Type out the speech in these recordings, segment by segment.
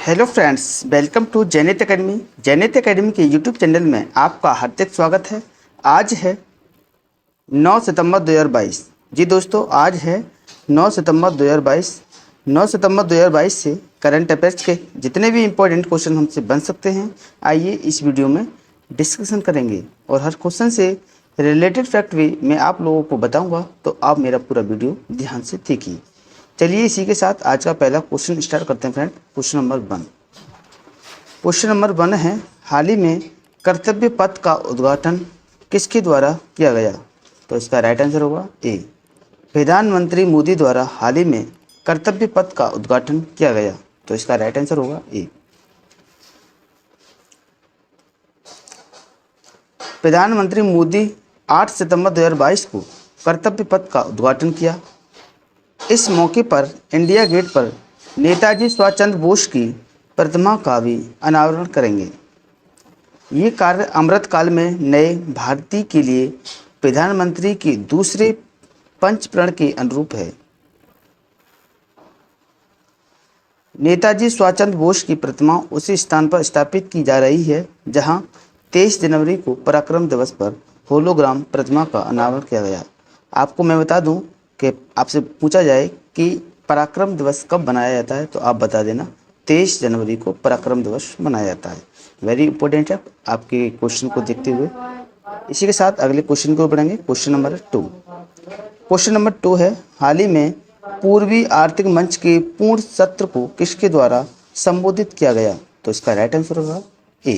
Hello friends, welcome to Jainit academy. Jainit academy के YouTube channel में आपका हार्दिक स्वागत है। आज है 9 सितंबर 2022। जी दोस्तों, आज है 9 सितंबर 2022। 9 सितंबर 2022 से करंट अफेयर्स के जितने भी इम्पोर्टेंट क्वेश्चन हमसे बन सकते हैं, आइए इस वीडियो में डिस्कशन करेंगे और हर क्वेश्चन से रिलेटेड फैक्ट भी मैं आप लोगों को बताऊंगा, तो आप मेरा पूरा वीडियो ध्यान से देखिए। चलिए इसी के साथ आज का पहला क्वेश्चन स्टार्ट करते हैं friend. Question number 1। Question number 1 है, हाल ही में कर्तव्य पथ का उद्घाटन किसके द्वारा किया गया? तो इसका राइट आंसर होगा ए, प्रधानमंत्री मोदी द्वारा हाल ही में कर्तव्य पथ का उद्घाटन किया गया। तो इसका राइट आंसर होगा ए। प्रधानमंत्री मोदी 8 सितंबर 2022 को कर्तव्य पथ का उद्घाटन किया। इस मौके पर इंडिया गेट पर नेताजी सुभाष चंद्र बोस की प्रतिमा का भी अनावरण करेंगे। ये कार्य अमृतकाल में नए भारतीय के लिए प्रधानमंत्री के दूसरे पंचप्रण के अनुरूप है। नेताजी सुभाष चंद्र बोस की प्रतिमा उसी स्थान पर स्थापित की जा रही है जहां 23 जनवरी को पराक्रम दिवस पर होलोग्राम प्रतिमा का अनावरण किया गया। आपको मैं बता दूं कि आपसे पूछा जाए कि पराक्रम दिवस कब मनाया जाता है, तो आप बता देना 23 जनवरी को पराक्रम दिवस मनाया जाता है। वेरी इंपॉर्टेंट है आपके क्वेश्चन को देखते हुए। इसी के साथ अगले क्वेश्चन को बढ़ेंगे। Question number 2। क्वेश्चन नंबर 2 है, हाल ही में पूर्वी आर्थिक मंच के पूर्ण सत्र को किसके द्वारा संबोधित किया गया? तो इसका राइट आंसर होगा ए,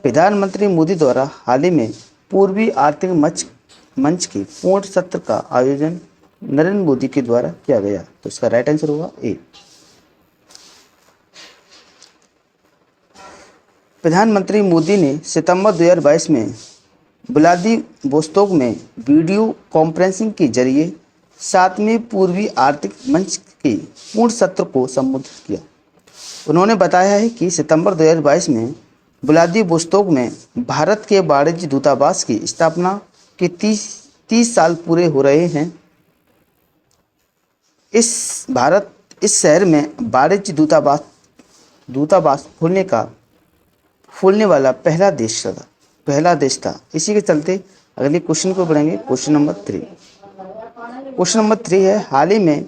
प्रधानमंत्री मोदी द्वारा हाल ही में पूर्वी आर्थिक मंच के पूर्ण सत्र का आयोजन नरेंद्र मोदी के द्वारा किया गया। तो इसका राइट आंसर होगा ए। प्रधानमंत्री मोदी ने सितंबर 2022 में व्लादिवोस्तोक में वीडियो कॉन्फ्रेंसिंग के जरिए 7वें पूर्वी आर्थिक मंच के पूर्ण सत्र को संबोधित किया। उन्होंने बताया है कि सितंबर 2022 में व्लादिवोस्तोक में भारत के वाणिज्य दूतावास की स्थापना के 30 साल पूरे हो रहे हैं। इस शहर में वाणिज्य दूतावास खोलने वाला पहला देश था। इसी के चलते अगले क्वेश्चन को बढ़ेंगे। Question number 3। क्वेश्चन नंबर 3 है, हाल ही में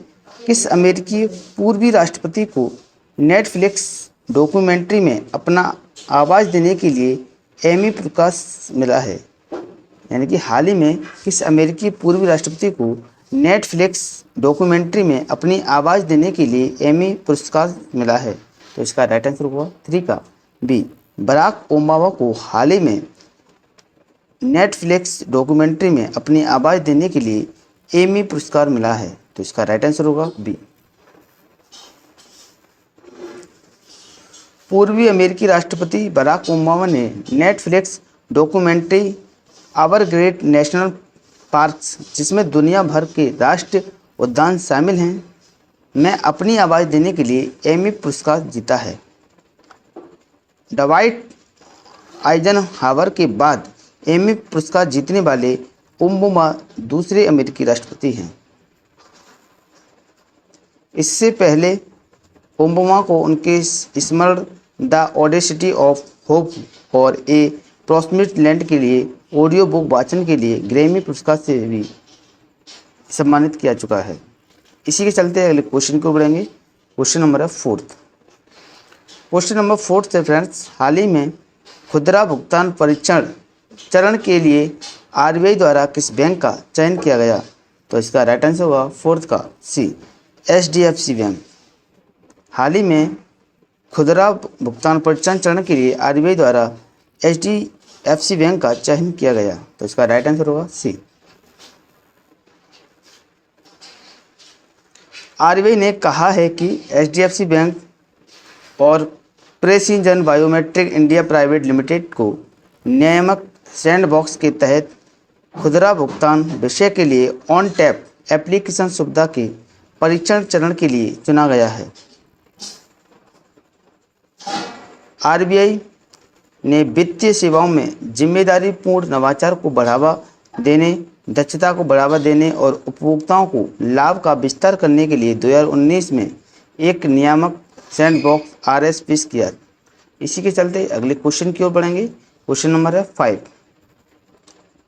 किस अमेरिकी पूर्वी राष्ट्रपति को नेटफ्लिक्स डॉक्यूमेंट्री में अपना आवाज़ देने के लिए एमी पुरस्कार मिला है? यानी कि हाल ही में किस अमेरिकी पूर्वी राष्ट्रपति को नेटफ्लिक्स डॉक्यूमेंट्री में अपनी आवाज़ देने के लिए एमी पुरस्कार मिला है? तो इसका राइट आंसर होगा 3 का बी, बराक ओबामा को हाल ही में नेटफ्लिक्स डॉक्यूमेंट्री में अपनी आवाज़ देने के लिए एमी पुरस्कार मिला है। तो इसका राइट आंसर होगा बी। पूर्वी अमेरिकी राष्ट्रपति बराक ओबामा ने Netflix documentary our great national parks, जिसमें दुनिया भर के राष्ट्रीय उद्यान शामिल हैं, में अपनी आवाज़ देने के लिए एमी पुरस्कार जीता है। डवाइट आइजनहावर के बाद एमी पुरस्कार जीतने वाले ओबामा दूसरे अमेरिकी राष्ट्रपति हैं। इससे पहले ओबामा को उनके स्मरण द ऑडेसिटी ऑफ होप और ए प्रॉस्मिट लैंड के लिए ऑडियो बुक वाचन के लिए ग्रैमी पुरस्कार से भी सम्मानित किया चुका है। इसी के चलते अगले क्वेश्चन को बढ़ेंगे। Question number 4। क्वेश्चन नंबर 4 से फ्रेंड्स, हाल ही में खुदरा भुगतान परीक्षण चरण के लिए आरबीआई द्वारा किस बैंक का चयन किया गया? तो इसका राइट आंसर होगा 4 का सी, एचडीएफसी बैंक। हाल ही में खुदरा भुगतान परीक्षण चरण के लिए आरबीआई द्वारा एचडीएफसी बैंक का चयन किया गया। तो इसका राइट आंसर होगा सी। आरबीआई ने कहा है कि एचडीएफसी बैंक और precision biometric India private limited को नियामक सैंडबॉक्स के तहत खुदरा भुगतान विषय के लिए ऑन टैप एप्लीकेशन सुविधा के परीक्षण चरण के लिए चुना गया है। आरबीआई ने वित्तीय सेवाओं में जिम्मेदारीपूर्ण नवाचार को बढ़ावा देने, दक्षता को बढ़ावा देने और उपभोक्ताओं को लाभ का विस्तार करने के लिए 2019 में एक नियामक सैंड बॉक्स RS पेश किया। इसी के चलते अगले क्वेश्चन की ओर बढ़ेंगे। क्वेश्चन नंबर है 5।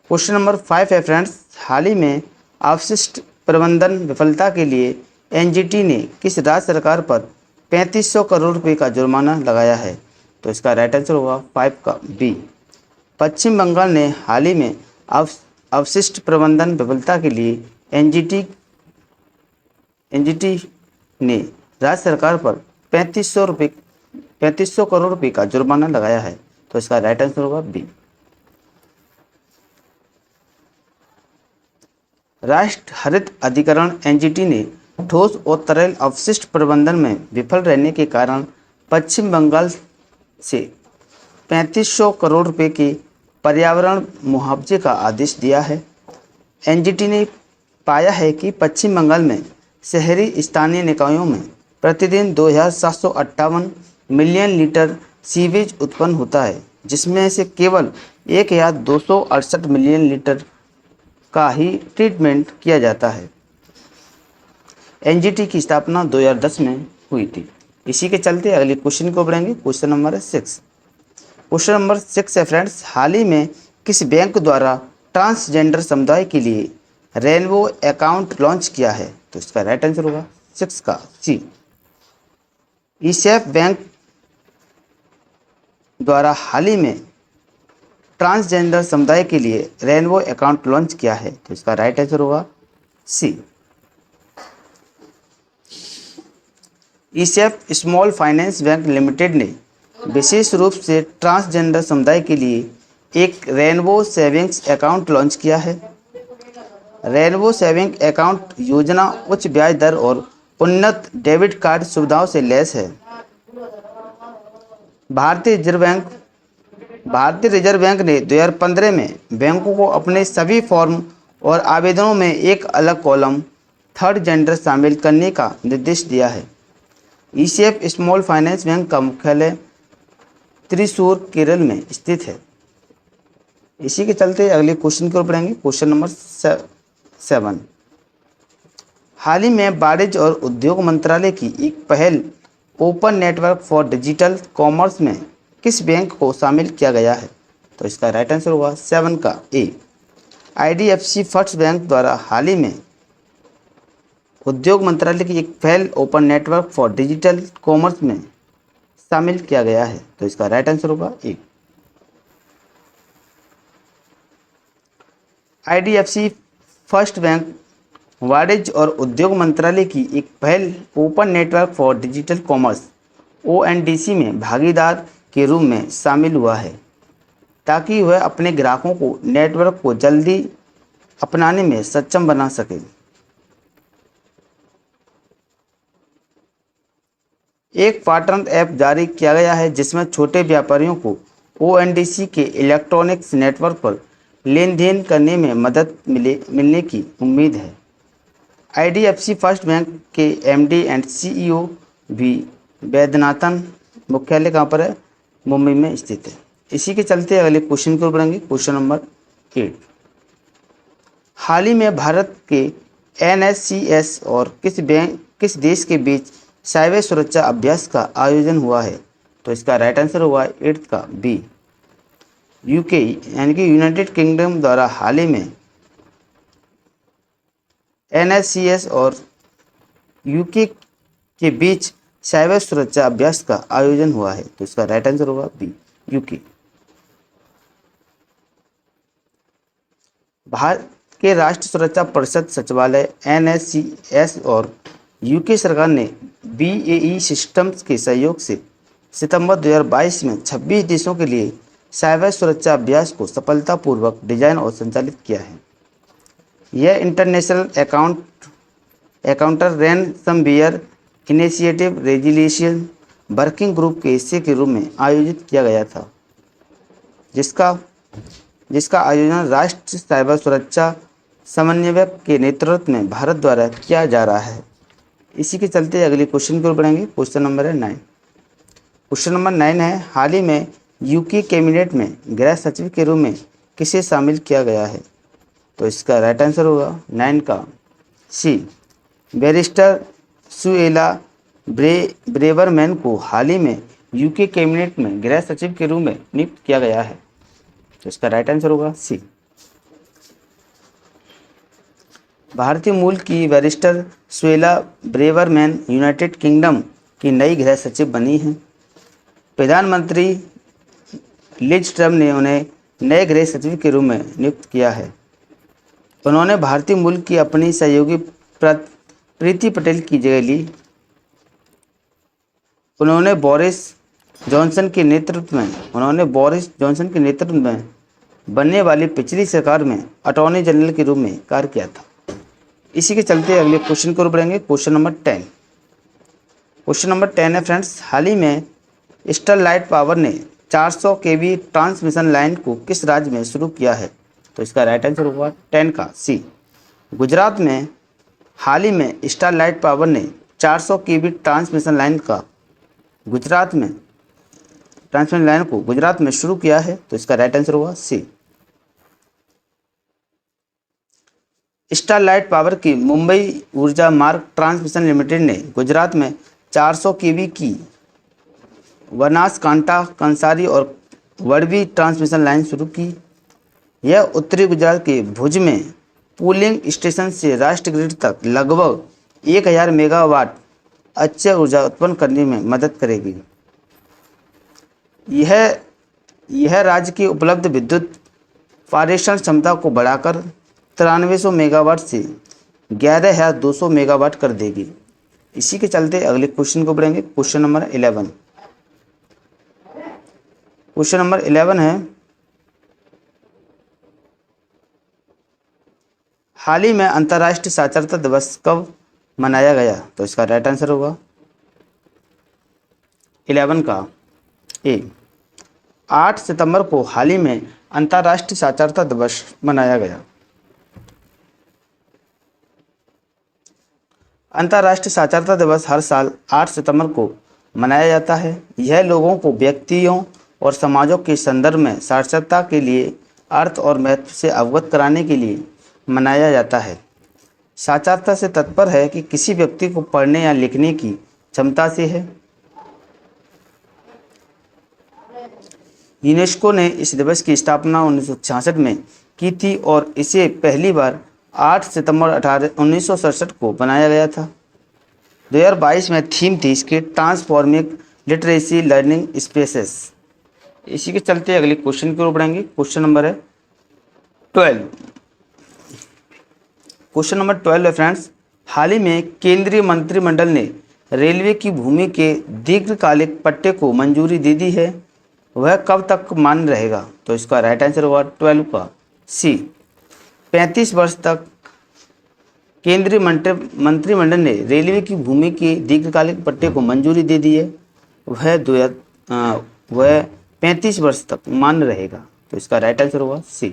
क्वेश्चन नंबर 5 है फ्रेंड्स, हाल ही में अपशिष्ट प्रबंधन विफलता के लिए NGT ने किस राज्य सरकार पर 3500 करोड़ रुपए का जुर्माना लगाया है? तो इसका राइट आंसर होगा 5 का बी। पश्चिम बंगाल ने हाल ही में अवशिष्ट प्रबंधन विफलता के लिए एनजीटी ने राज्य सरकार पर 3500 करोड़ रुपए का जुर्माना लगाया है। तो इसका राइट आंसर होगा बी। राष्ट्र हरित अधिकरण NGT ने ठोस और तरल अपशिष्ट प्रबंधन में विफल रहने के कारण पश्चिम बंगाल से 3500 करोड़ रुपए के पर्यावरण मुआवजे का आदेश दिया है। NGT ने पाया है कि पश्चिम बंगाल में शहरी स्थानीय निकायों में प्रतिदिन 2758 मिलियन लीटर सीवेज उत्पन्न होता है, जिसमें से केवल 1268 मिलियन लीटर का ही ट्रीटमेंट किया जाता है। NGT की स्थापना 2010 में हुई थी। इसी के चलते अगले क्वेश्चन को बढ़ेंगे। Question number 6। क्वेश्चन नंबर 6 है फ्रेंड्स, हाल ही में किस बैंक द्वारा ट्रांसजेंडर समुदाय के लिए रेनबो अकाउंट लॉन्च किया है? तो इसका राइट आंसर होगा 6 का सी। ईसेफ बैंक द्वारा हाल ही में ट्रांसजेंडर समुदाय के लिए रेनबो अकाउंट लॉन्च किया है। तो इसका राइट आंसर होगा C. ESAF Small Finance Bank Limited ने विशेष रूप से ट्रांसजेंडर समुदाय के लिए एक रेनबो सेविंग्स अकाउंट लॉन्च किया है। रेनबो सेविंग अकाउंट योजना उच्च ब्याज दर और उन्नत डेबिट कार्ड सुविधाओं से लैस है। भारतीय रिजर्व बैंक ने 2015 में बैंकों को अपने सभी फॉर्म और आवेदनों में एक अलग कॉलम थर्ड जेंडर शामिल करने का निर्देश दिया है। ईसीएफ स्मॉल फाइनेंस बैंक का मुख्यालय त्रिशूर, केरल में स्थित है। इसी के चलते अगले क्वेश्चन की ओर बढ़ेंगे। Question number 7। हाल ही में वाणिज्य और उद्योग मंत्रालय की एक पहल open network for digital commerce में किस बैंक को शामिल किया गया है? तो इसका राइट आंसर होगा 7 का ए। IDFC फर्स्ट बैंक द्वारा हाल ही में उद्योग मंत्रालय की एक पहल open network for digital commerce में शामिल किया गया है। तो इसका राइट आंसर होगा ए। IDFC फर्स्ट बैंक वाणिज्य और उद्योग मंत्रालय की एक पहल open network for digital commerce ONDC में भागीदार के रूप में शामिल हुआ है, ताकि वह अपने ग्राहकों को नेटवर्क को जल्दी अपनाने में सक्षम बना सके। एक पार्टनर ऐप जारी किया गया है जिसमें छोटे व्यापारियों को ONDC के इलेक्ट्रॉनिक्स नेटवर्क पर लेन देन करने में मदद मिलने की उम्मीद है। IDFC फर्स्ट बैंक के MD एंड CEO भी वैद्यनाथन मुख्यालय कहाँ पर है? मुंबई में स्थित है। इसी के चलते अगले क्वेश्चन की ओर बढ़ेंगे। Question number 8। हाल ही में भारत के NSCS और किस देश के बीच साइबर सुरक्षा अभ्यास का आयोजन हुआ है? तो इसका राइट आंसर होगा 8 का बी। UK यानी कि यूनाइटेड किंगडम द्वारा हाल ही में NSCS और UK के बीच साइबर सुरक्षा अभ्यास का आयोजन हुआ है। तो इसका राइट आंसर होगा बी, UK। भारत के राष्ट्रीय सुरक्षा परिषद सचिवालय NSCS और UK सरकार ने BAE सिस्टम्स के सहयोग से सितंबर 2022 में 26 देशों के लिए साइबर सुरक्षा अभ्यास को सफलतापूर्वक डिजाइन और संचालित किया है। यह International Counter Ransomware Initiative Resilience Working Group के हिस्से के रूप में आयोजित किया गया था, जिसका आयोजन राष्ट्रीय साइबर सुरक्षा समन्वयक के नेतृत्व में भारत द्वारा किया जा रहा है। इसी के चलते अगले क्वेश्चन की ओर बढ़ेंगे। क्वेश्चन नंबर है 9। क्वेश्चन नंबर 9 है, हाल ही में UK कैबिनेट में गृह सचिव के रूप में किसे शामिल किया गया है? तो इसका राइट आंसर होगा 9 का सी, बैरिस्टर सुएला ब्रेवरमैन को हाल ही में यूके कैबिनेट में गृह सचिव के रूप में नियुक्त किया गया है? तो इसका राइट आंसर होगा सी। भारतीय मूल की बैरिस्टर स्वेला ब्रेवरमैन यूनाइटेड किंगडम की नई गृह सचिव बनी हैं। प्रधानमंत्री लिज ट्रम्प ने उन्हें नए गृह सचिव के रूप में नियुक्त किया है। उन्होंने भारतीय मूल की अपनी सहयोगी प्रीति पटेल की जगह ली। उन्होंने बोरिस जॉनसन के नेतृत्व में बनने वाली पिछली सरकार में अटॉर्नी जनरल के रूप में कार्य किया था। इसी के चलते अगले क्वेश्चन को बढ़ेंगे। क्वेश्चन नंबर 10 है फ्रेंड्स, हाल ही में स्टरलाइट पावर ने 400 केवी ट्रांसमिशन लाइन को किस राज्य में शुरू किया है? तो इसका राइट आंसर होगा 10 का सी। गुजरात में हाल ही में स्टरलाइट पावर ने 400 केवी ट्रांसमिशन लाइन को गुजरात में शुरू किया है। तो इसका राइट आंसर होगा सी। स्टरलाइट पावर की मुंबई ऊर्जा मार्ग ट्रांसमिशन लिमिटेड ने गुजरात में 400 केवी की बनासकांठा, कंसारी और वडवी ट्रांसमिशन लाइन शुरू की। यह उत्तरी गुजरात के भुज में पूलिंग स्टेशन से राष्ट्रीय ग्रिड तक लगभग 1000 मेगावाट अक्षय ऊर्जा उत्पन्न करने में मदद करेगी। यह राज्य की उपलब्ध विद्युत पारेषण क्षमता को बढ़ाकर 9300 मेगावाट से 11200 मेगावाट कर देगी। इसी के चलते अगले क्वेश्चन को बढ़ेंगे। क्वेश्चन नंबर 11 है, हाल ही में अंतर्राष्ट्रीय साक्षरता दिवस कब मनाया गया? तो इसका राइट आंसर होगा 11 का ए। 8 सितंबर को हाल ही में अंतर्राष्ट्रीय साक्षरता दिवस मनाया गया। अंतर्राष्ट्रीय साक्षरता दिवस हर साल 8 सितंबर को मनाया जाता है। यह लोगों को व्यक्तियों और समाजों के संदर्भ में साक्षरता के लिए अर्थ और महत्व से अवगत कराने के लिए मनाया जाता है। साक्षरता से तात्पर्य है कि किसी व्यक्ति को पढ़ने या लिखने की क्षमता से है। यूनेस्को ने इस दिवस की स्थापना 1966 में की थी और इसे पहली बार 8 सितंबर 1967 को बनाया गया था। 2022 में थीम थी इसकी ट्रांसफॉर्मिंग लिटरेसी लर्निंग स्पेसेस। इसी के चलते अगले क्वेश्चन की ओर बढ़ेंगे। क्वेश्चन नंबर 12 है फ्रेंड्स, हाल ही में केंद्रीय मंत्रिमंडल ने रेलवे की भूमि के दीर्घकालिक पट्टे को मंजूरी दे दी है। वह कब तक मान्य रहेगा? तो इसका राइट आंसर होगा 12 का सी। 35 वर्ष तक केंद्रीय मंत्रिमंडल ने रेलवे की भूमि के दीर्घकालिक पट्टे को मंजूरी दे दी है। वह 35 वर्ष तक मान्य रहेगा। तो इसका राइट आंसर होगा सी।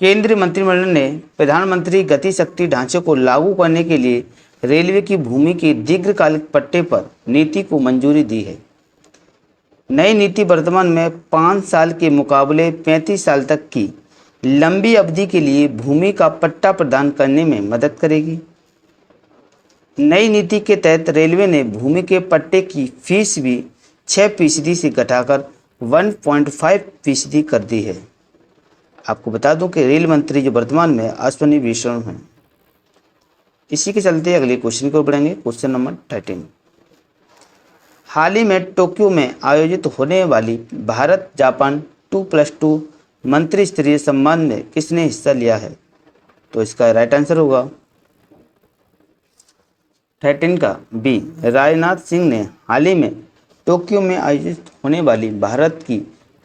केंद्रीय मंत्रिमंडल ने प्रधानमंत्री गति शक्ति ढांचे को लागू करने के लिए रेलवे की भूमि के दीर्घकालिक पट्टे पर नीति को मंजूरी दी है। नई नीति वर्तमान में 5 साल के मुकाबले 35 साल तक की लंबी अवधि के लिए भूमि का पट्टा प्रदान करने में मदद करेगी। नई नीति के तहत रेलवे ने भूमि के पट्टे की फीस भी 6% से घटाकर 1.5% कर दी है। आपको बता दूं कि रेल मंत्री जो वर्तमान में अश्विनी वैष्णव हैं। इसी के चलते अगले क्वेश्चन को बढ़ेंगे। क्वेश्चन नंबर 13, हाल ही में टोक्यो में आयोजित होने वाली भारत जापान 2+2 मंत्री स्तरीय सम्मेलन में किसने हिस्सा लिया है? तो इसका राइट आंसर होगा 13 का बी। राजनाथ सिंह ने हाल ही में टोक्यो में आयोजित होने वाली भारत की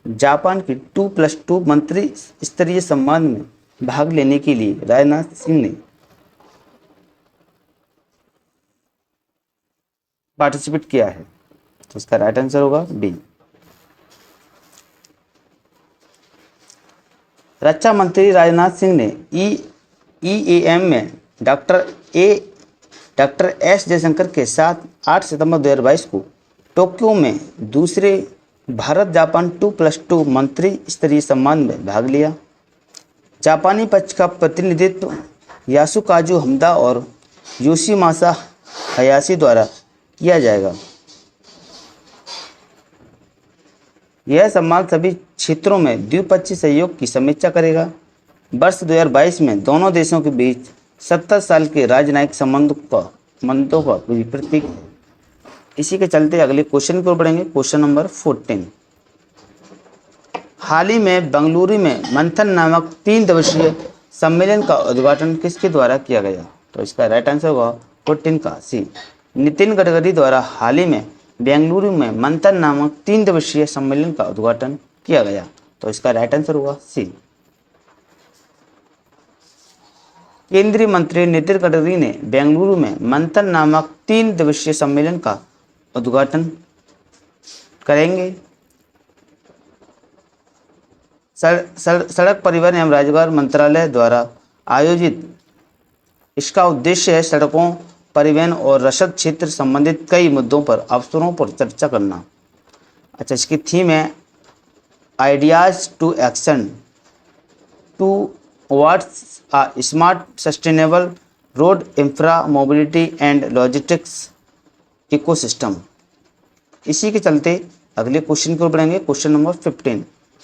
जापान की 2+2 मंत्री स्तरीय सम्मेलन में भाग लेने के लिए राजनाथ सिंह ने पार्टिसिपेट किया है। तो इसका राइट आंसर होगा बी। रक्षा मंत्री राजनाथ सिंह ने ईएएम में डॉक्टर एस जयशंकर के साथ 8 सितंबर 2022 को टोक्यो में दूसरे भारत जापान 2+2 मंत्री स्तरीय सम्मेलन में भाग लिया। जापानी पक्ष का प्रतिनिधित्व यासुकाजु हमदा और योशीमासा हयाशी द्वारा किया जाएगा। यह सम्मान सभी क्षेत्रों में द्विपक्षीय सहयोग की समीक्षा करेगा। वर्ष 2022 में दोनों देशों के बीच 70 साल के राजनयिक संबंधों का प्रतीक है। इसी के चलते अगले क्वेश्चन की ओर बढ़ेंगे। Question number 14। हाल ही में बेंगलुरु में मंथन नामक 3 दिवसीय सम्मेलन का उद्घाटन किसके द्वारा किया गया? तो इसका राइट आंसर होगा 14 का सी, नितिन गडकरी द्वारा हाल ही में बेंगलुरु में मंथन नामक 3 दिवसीय सम्मेलन का उद्घाटन किया गया। तो इसका राइट आंसर होगा सी। केंद्रीय मंत्री नितिन गडकरी ने बेंगलुरु में मंथन नामक 3 दिवसीय सम्मेलन का उद्घाटन करेंगे। सड़क परिवहन एवं राजमार्ग मंत्रालय द्वारा आयोजित इसका उद्देश्य है सड़कों, परिवहन और रसद क्षेत्र संबंधित कई मुद्दों पर अवसरों पर चर्चा करना। अच्छा, इसकी थीम है ideas to action to what's a smart sustainable road infra mobility and logistics ecosystem। इसी के चलते अगले क्वेश्चन की ओर बढ़ेंगे। क्वेश्चन नंबर 15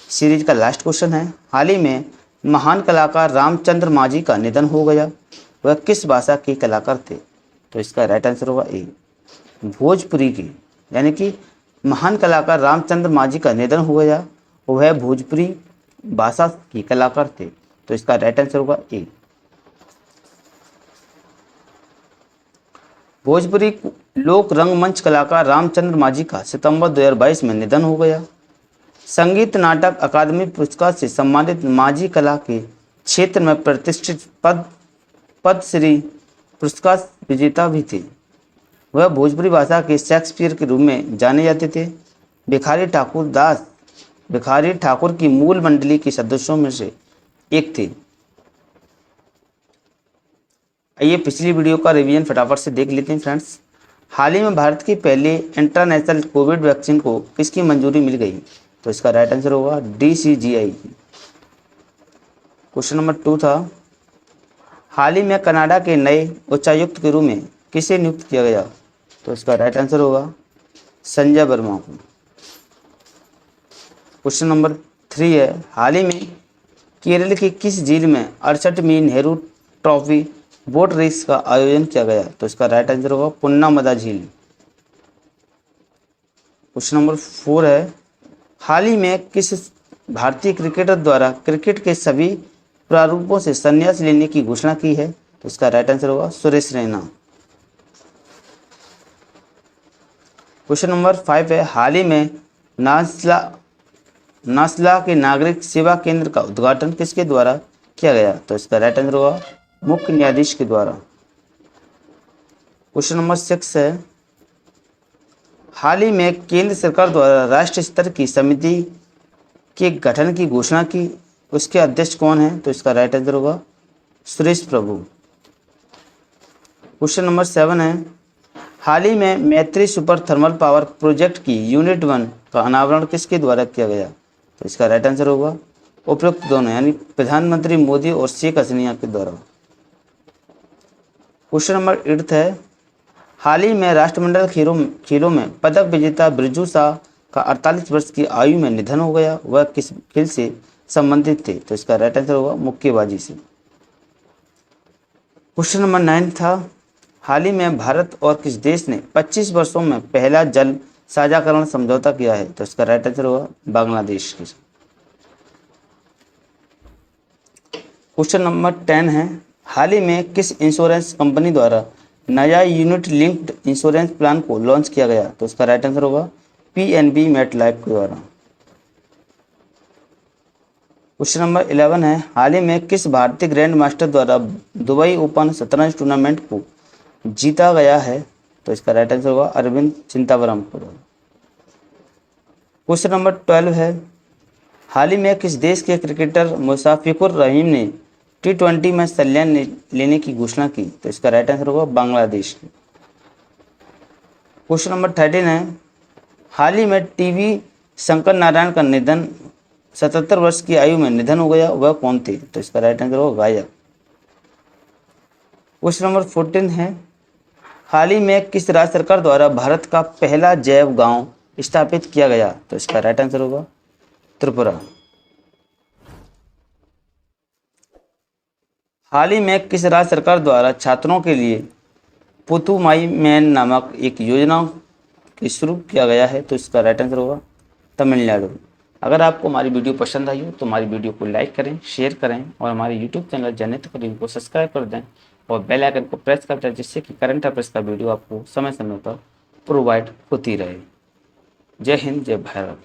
सीरीज का लास्ट क्वेश्चन है। हाल ही में महान कलाकार रामचंद्र मांझी का निधन हो गया। वह किस भाषा के कलाकार थे? तो इसका राइट आंसर होगा ए, भोजपुरी के। यानी कि महान कलाकार रामचंद्र मांझी का निधन हो गया, वह भोजपुरी भाषा के कलाकार थे। तो इसका राइट आंसर होगा ए। भोजपुरी लोक रंगमंच कलाकार रामचंद्र मांझी का सितंबर 2022 में निधन हो गया। संगीत नाटक अकादमी पुरस्कार से सम्मानित मांझी कला के क्षेत्र में प्रतिष्ठित पद्मश्री पुरस्कार विजेता भी थे। वह भोजपुरी भाषा के शेक्सपियर के रूप में जाने जाते थे। भिखारी ठाकुर की मूल मंडली के सदस्यों में से एक थे। आइए पिछली वीडियो का रिवीजन फटाफट से देख लेते हैं फ्रेंड्स। हाल ही में भारत की पहले इंटरनेशनल कोविड वैक्सीन को किसकी मंजूरी मिल गई? तो इसका राइट आंसर होगा DCGI। क्वेश्चन नंबर 2 था, हाल ही में कनाडा के नए उच्चायुक्त के रूप में किसे नियुक्त किया गया? तो इसका राइट आंसर होगा संजय वर्मा को। क्वेश्चन नंबर 3 है, हाल ही में केरल की किस झील में 68वीं नेहरू ट्रॉफी बोट रेस का आयोजन किया गया? तो इसका राइट आंसर होगा पुन्नामदा झील। क्वेश्चन नंबर 4 है, हाल ही में किस भारतीय क्रिकेटर द्वारा क्रिकेट के सभी प्रारूपों से संन्यास लेने की घोषणा की है? तो इसका राइट आंसर होगा सुरेश रैना। क्वेश्चन नंबर 5 है, हाल ही में नासला के नागरिक सेवा केंद्र का उद्घाटन किसके द्वारा किया गया? तो इसका राइट आंसर होगा मुख्य न्यायाधीश के द्वारा। क्वेश्चन नंबर 6 है, हाल ही में केंद्र सरकार द्वारा राष्ट्रीय स्तर की समिति के गठन की घोषणा की, उसके अध्यक्ष कौन है? तो इसका राइट आंसर होगा सुरेश प्रभु। क्वेश्चन नंबर 7 है, हाल ही में मैत्री सुपर थर्मल पावर प्रोजेक्ट की यूनिट 1 का अनावरण किसके द्वारा किया गया? तो इसका राइट आंसर होगा उपरोक्त दोनों, यानी प्रधानमंत्री मोदी और शेख हसीना के द्वारा। क्वेश्चन नंबर 8 है, हाल ही में राष्ट्रमंडल खेलों में पदक विजेता बिरजू शाह का 48 वर्ष की आयु में निधन हो गया। वह किस खेल से संबंधित थे? तो इसका राइट आंसर होगा मुक्केबाजी से। क्वेश्चन नंबर 9 था, हाल ही में भारत और किस देश ने 25 वर्षों में पहला जल साझाकरण समझौता किया है? तो इसका राइट आंसर होगा बांग्लादेश के। क्वेश्चन नंबर 10 है, हाल ही में किस इंश्योरेंस कंपनी द्वारा नया यूनिट लिंक्ड इंश्योरेंस प्लान को लॉन्च किया गया? तो इसका राइट आंसर होगा PNB मेटलाइफ के द्वारा। क्वेश्चन नंबर 11 है, हाल ही में किस भारतीय ग्रैंड मास्टर द्वारा दुबई ओपन शतरंज टूर्नामेंट को जीता गया है? तो इसका राइट आंसर होगा अरविंद चिंतावरम को। क्वेश्चन नंबर 12 है, हाल ही में किस देश के क्रिकेटर मुशफिकुर रहीम ने T20 में संज्ञान लेने की घोषणा की? तो इसका राइट आंसर होगा बांग्लादेश की। क्वेश्चन नंबर 13 है, हाल ही में TV शंकर नारायण का निधन 77 वर्ष की आयु में निधन हो गया। वह कौन थे? तो इसका राइट आंसर होगा गायक। क्वेश्चन नंबर 14 है, हाल ही में किस राज्य सरकार द्वारा भारत का पहला जैव गांव स्थापित किया गया? तो इसका राइट आंसर होगा त्रिपुरा। हाल ही में किस राज्य सरकार द्वारा छात्रों के लिए पुथुमाई मैन नामक एक योजना की शुरू किया गया है? तो इसका राइट आंसर होगा तमिलनाडु। अगर आपको हमारी वीडियो पसंद आई हो तो हमारी वीडियो को लाइक करें, शेयर करें और हमारे यूट्यूब चैनल जनित करीब को सब्सक्राइब कर दें और बेल आइकन को प्रेस कर दें, जिससे कि करंट अफेयर्स का वीडियो आपको समय समय पर प्रोवाइड होती रहे। जय हिंद, जय भारत।